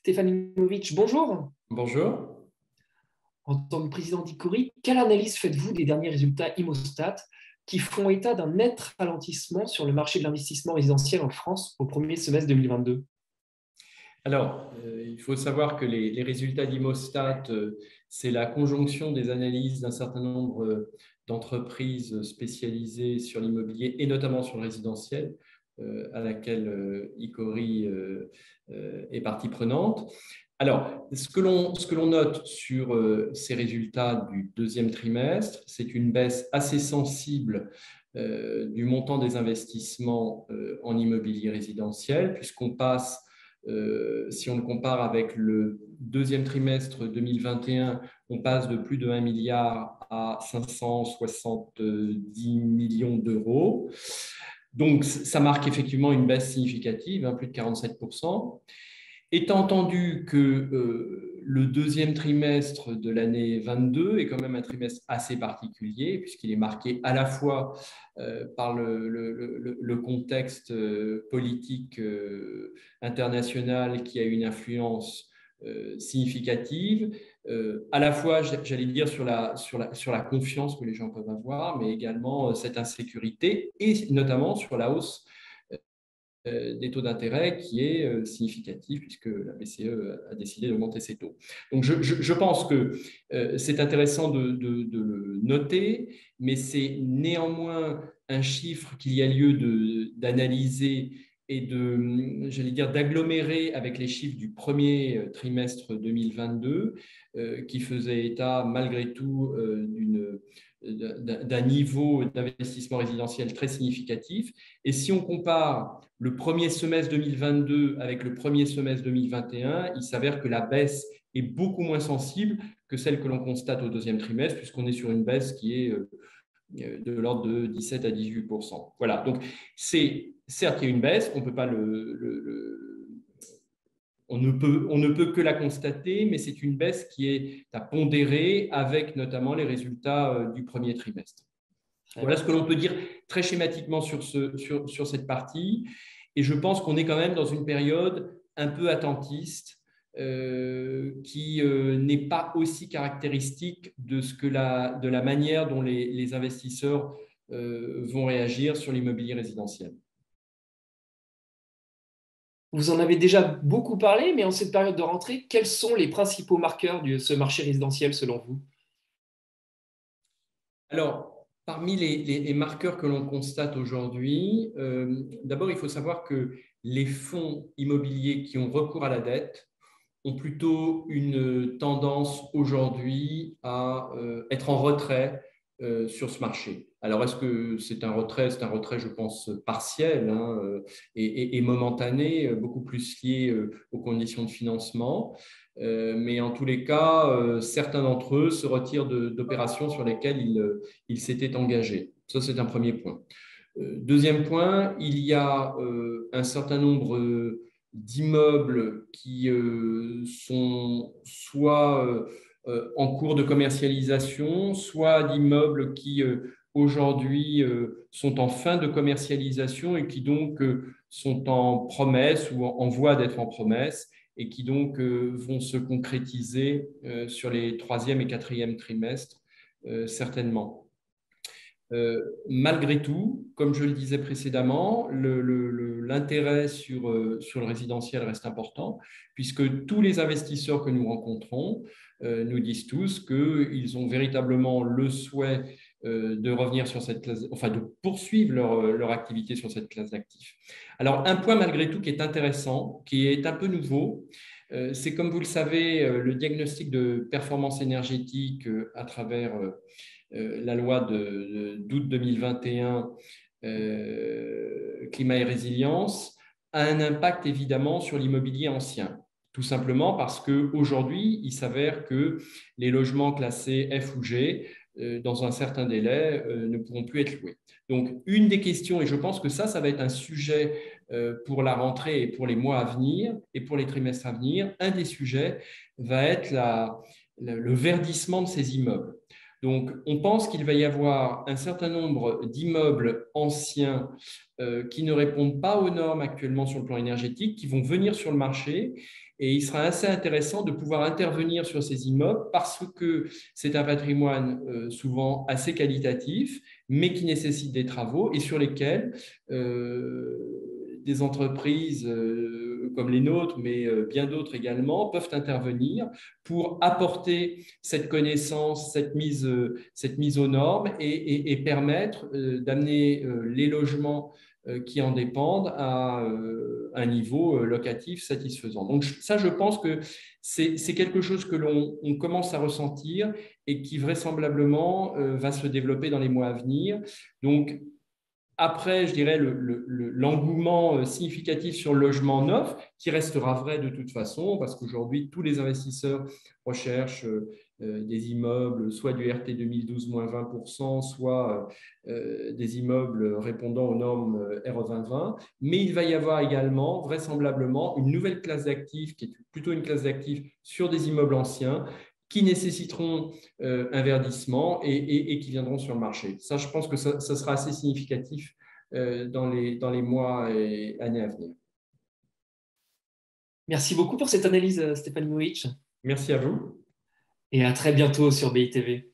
Stefanovic, bonjour. Bonjour. En tant que président d'Icori, quelle analyse faites-vous des derniers résultats Immostat qui font état d'un net ralentissement sur le marché de l'investissement résidentiel en France au premier semestre 2022? Alors, il faut savoir que les résultats d'Immostat, c'est la conjonction des analyses d'un certain nombre d'entreprises spécialisées sur l'immobilier et notamment sur le résidentiel, à laquelle Icori est partie prenante. Alors, ce que l'on note sur ces résultats du deuxième trimestre, c'est une baisse assez sensible du montant des investissements en immobilier résidentiel, puisqu'on passe, si on le compare avec le deuxième trimestre 2021, on passe de plus de 1 milliard à 570 millions d'euros. Donc, ça marque effectivement une baisse significative, plus de 47%. Étant entendu que le deuxième trimestre de l'année 22 est quand même un trimestre assez particulier, puisqu'il est marqué à la fois par le contexte politique international qui a une influence significative, à la fois, j'allais dire, sur la confiance que les gens peuvent avoir, mais également cette insécurité, et notamment sur la hausse des taux d'intérêt qui est significatif puisque la BCE a décidé d'augmenter ses taux. Donc, je pense que c'est intéressant de le noter, mais c'est néanmoins un chiffre qu'il y a lieu d'analyser et j'allais dire, d'agglomérer avec les chiffres du premier trimestre 2022 qui faisait état malgré tout d'un niveau d'investissement résidentiel très significatif. Et si on compare le premier semestre 2022 avec le premier semestre 2021, il s'avère que la baisse est beaucoup moins sensible que celle que l'on constate au deuxième trimestre, puisqu'on est sur une baisse qui est de l'ordre de 17 à 18%. Voilà, donc c'est certes il y a une baisse, on peut pas on ne peut que la constater, mais c'est une baisse qui est à pondérer avec notamment les résultats du premier trimestre. Voilà ce que l'on peut dire très schématiquement sur cette partie. Et je pense qu'on est quand même dans une période un peu attentiste qui n'est pas aussi caractéristique de la manière dont les investisseurs vont réagir sur l'immobilier résidentiel. Vous en avez déjà beaucoup parlé, mais en cette période de rentrée, quels sont les principaux marqueurs de ce marché résidentiel selon vous? Alors, parmi les marqueurs que l'on constate aujourd'hui, d'abord, il faut savoir que les fonds immobiliers qui ont recours à la dette ont plutôt une tendance aujourd'hui à être en retrait sur ce marché. Alors, est-ce que c'est un retrait? C'est un retrait, je pense, partiel et momentané, beaucoup plus lié aux conditions de financement. Mais en tous les cas, certains d'entre eux se retirent d'opérations sur lesquelles ils s'étaient engagés. Ça, c'est un premier point. Deuxième point, il y a un certain nombre d'immeubles qui sont soit en cours de commercialisation, soit d'immeubles qui aujourd'hui sont en fin de commercialisation et qui donc sont en promesse ou en voie d'être en promesse et qui donc vont se concrétiser sur les troisième et quatrième trimestres certainement. Malgré tout, comme je le disais précédemment, l'intérêt sur le résidentiel reste important, puisque tous les investisseurs que nous rencontrons nous disent tous qu'ils ont véritablement le souhait de revenir sur cette classe, enfin de poursuivre leur activité sur cette classe d'actifs. Alors, un point malgré tout qui est intéressant, qui est un peu nouveau, c'est comme vous le savez, le diagnostic de performance énergétique à travers la loi d'août 2021, climat et résilience, a un impact évidemment sur l'immobilier ancien. Tout simplement parce qu'aujourd'hui, il s'avère que les logements classés F ou G, dans un certain délai, ne pourront plus être loués. Donc, une des questions, et je pense que ça va être un sujet pour la rentrée et pour les mois à venir et pour les trimestres à venir, un des sujets va être le verdissement de ces immeubles. Donc, on pense qu'il va y avoir un certain nombre d'immeubles anciens qui ne répondent pas aux normes actuellement sur le plan énergétique, qui vont venir sur le marché. Et il sera assez intéressant de pouvoir intervenir sur ces immeubles parce que c'est un patrimoine souvent assez qualitatif, mais qui nécessite des travaux et sur lesquels des entreprises comme les nôtres, mais bien d'autres également, peuvent intervenir pour apporter cette connaissance, cette mise aux normes et permettre d'amener les logements qui en dépendent à un niveau locatif satisfaisant. Donc ça, je pense que c'est quelque chose que l'on commence à ressentir et qui vraisemblablement va se développer dans les mois à venir. Donc, après, je dirais, l'engouement significatif sur le logement neuf, qui restera vrai de toute façon, parce qu'aujourd'hui, tous les investisseurs recherchent des immeubles, soit du RT 2012 -20%, soit des immeubles répondant aux normes RE 2020. Mais il va y avoir également, vraisemblablement, une nouvelle classe d'actifs, qui est plutôt une classe d'actifs sur des immeubles anciens, qui nécessiteront un verdissement et qui viendront sur le marché. Ça, je pense que ça sera assez significatif dans les mois et années à venir. Merci beaucoup pour cette analyse, Stéphane Moïch, Merci à vous. et à très bientôt sur BITV.